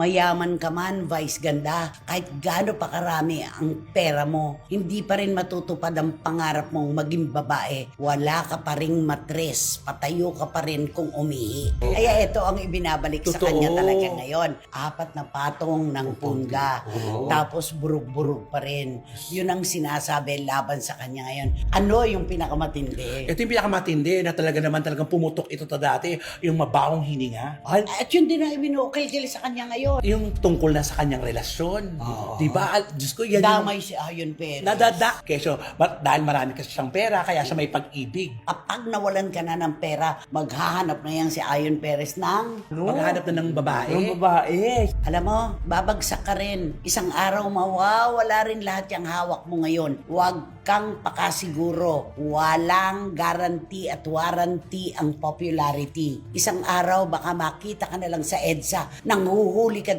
Mayaman ka man, vice ganda, kahit gaano pa karami ang pera mo, hindi pa rin matutupad ang pangarap mong maging babae. Wala ka pa ring matres, patayo ka pa rin kung umihi. Kaya ito ang ibinabalik sa Totoo. kanya talaga ngayon. 4 na patong ng punda, tapos burug-burug pa rin. Yun ang sinasabi laban sa kanya ngayon. Ano yung pinakamatindi? Ito yung pinakamatindi na talagang pumutok ito dati, yung mabawang hininga. At yun din ang ibinukil sa kanya ngayon. Yung tungkol na sa kanyang relasyon. Diba? Diyos ko, yan yung Damay si Ayon Perez. nadadak. Keso, dahil marami kasi siyang pera, kaya siya may pag-ibig. Kapag nawalan ka na ng pera, maghahanap na yan si Ayon Perez ng... Maghahanap na ng babae. Yung babae. Alam mo, babagsak ka rin. Isang araw mawawala rin lahat yung hawak mo ngayon. Huwag kang pakasiguro. Walang guarantee at warranty ang popularity. Isang araw baka makita ka na lang sa EDSA, nanghuhuli ka